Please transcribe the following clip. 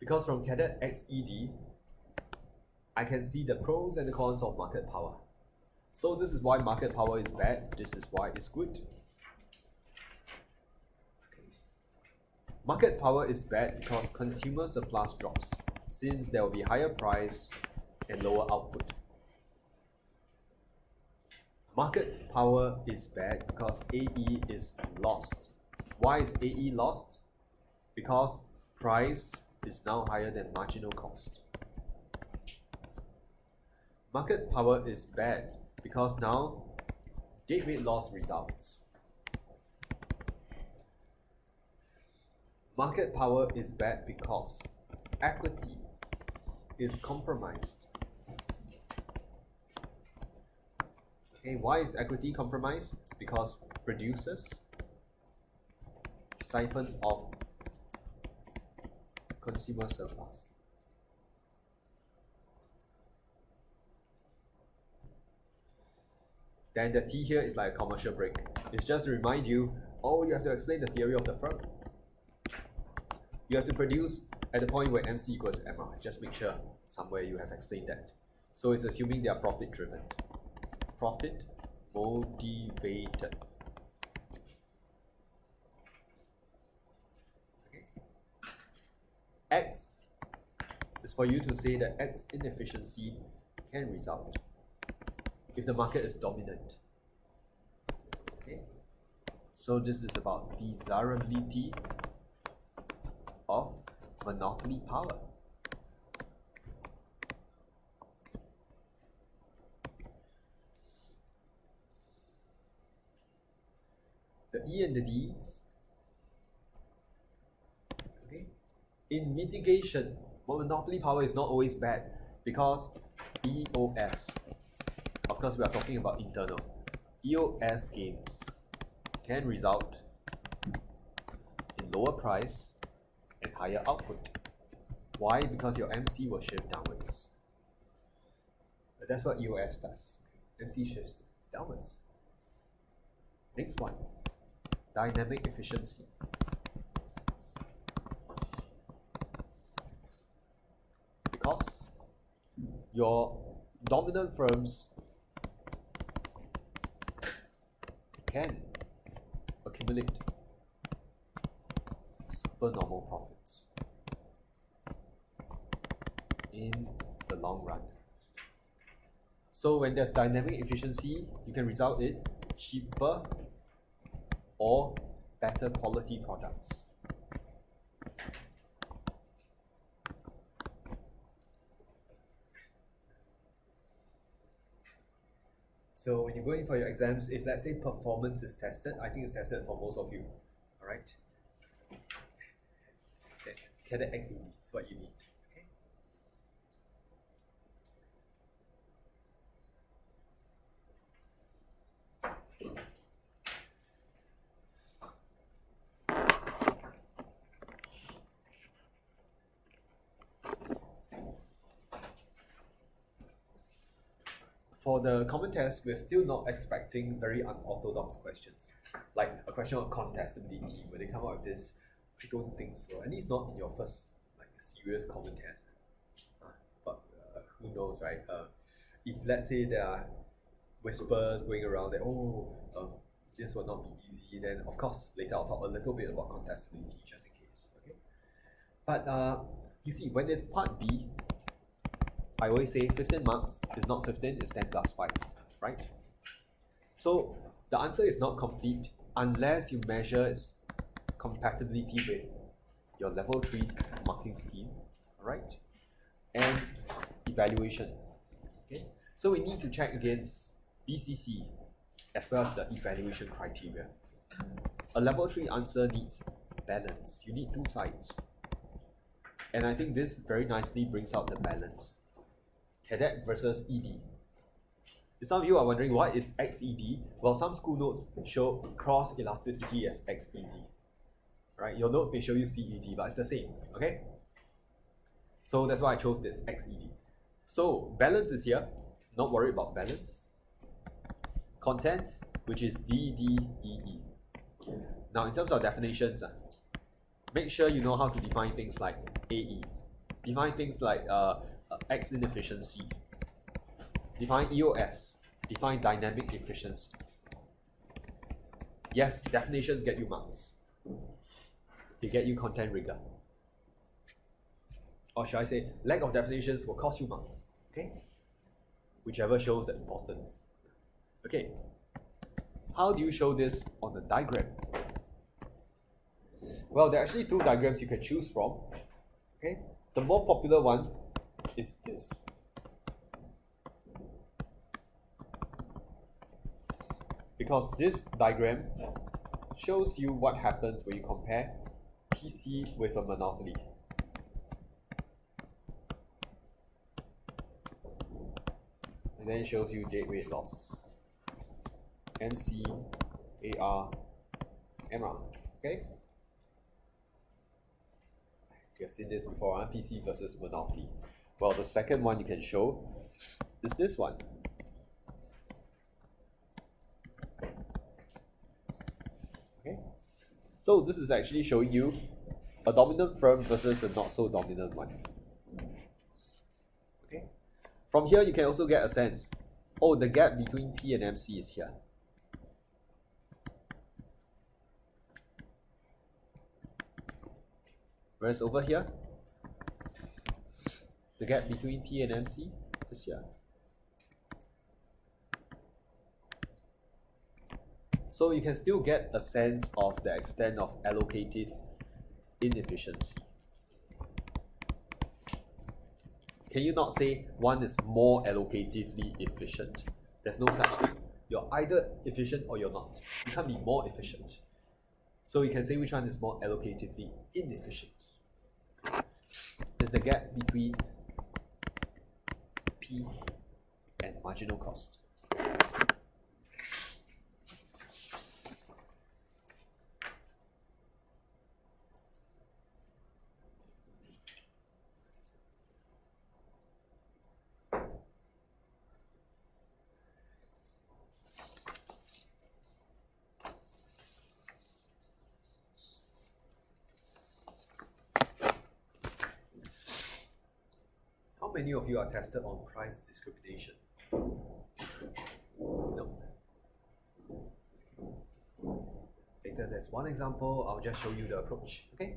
Because from CADETXED, I can see the pros and the cons of market power. So this is why market power is bad, this is why it's good. Market power is bad because consumer surplus drops, since there will be higher price and lower output. Market power is bad because AE is lost. Why is AE lost? Because price is now higher than marginal cost. Market power is bad because now deadweight loss results. Market power is bad because equity is compromised. Okay, why is equity compromised? Because producers siphon off consumer surplus. Then the T here is like a commercial break. It's just to remind you, oh, you have to explain the theory of the firm. You have to produce at the point where MC equals MR. Just make sure somewhere you have explained that. So it's assuming they are profit driven. Profit motivated. Okay. X is for you to say that X inefficiency can result if the market is dominant. Okay. So this is about desirability of monopoly power. The E and the D's. Okay. In mitigation, monopoly power is not always bad because EOS, of course we are talking about internal, EOS gains can result in lower price and higher output. Why? Because your MC will shift downwards. That's what EOS does. MC shifts downwards. Next one, dynamic efficiency. Because your dominant firms can accumulate supernormal profits in the long run. So when there's dynamic efficiency, you can result in cheaper or better quality products. So when you go in for your exams, if let's say performance is tested, I think it's tested for most of you, all right? CADETXED is what you need. Okay. For the common test, we're still not expecting very unorthodox questions, like a question of contestability. When they come out with this, I don't think so. At least not in your first serious common test. But who knows, right? If let's say there are whispers going around that this will not be easy, then of course later I'll talk a little bit about contestability just in case. Okay. But you see, when there's part B, I always say 15 marks is not 15, it's 10 plus 5, right? So the answer is not complete unless you measure its compatibility with your level 3 marking scheme, alright? And evaluation. Okay? So we need to check against BCC as well as the evaluation criteria. A level 3 answer needs balance. You need two sides. And I think this very nicely brings out the balance. Cadet versus ED. Some of you are wondering what is XED? Well, some school notes show cross elasticity as XED. Right? Your notes may show you CED, but it's the same. Okay? So that's why I chose this XED. So balance is here. Not worried about balance. Content, which is DDEE. Now, in terms of definitions, make sure you know how to define things like AE. define things like X inefficiency, define EOS, define dynamic efficiency. Yes, definitions get you marks. They get you content rigor. Or should I say, lack of definitions will cost you marks. Okay? Whichever shows the importance. Okay. How do you show this on a diagram? Well, there are actually two diagrams you can choose from. Okay? The more popular one is this. Because this diagram shows you what happens when you compare PC with a monopoly. And then it shows you dead weight loss. MC, AR, MR. Okay? You have seen this before, PC versus monopoly. Well, the second one you can show is this one. Okay? So this is actually showing you a dominant firm versus a not so dominant one. Okay? From here you can also get a sense, oh, the gap between P and MC is here. Whereas over here, the gap between P and MC is here. So you can still get a sense of the extent of allocative inefficiency. Can you not say one is more allocatively efficient? There's no such thing. You're either efficient or you're not. You can't be more efficient. So you can say which one is more allocatively inefficient. Is the gap between P and marginal cost. How many of you are tested on price discrimination? No. Later, there's one example. I'll just show you the approach. Okay.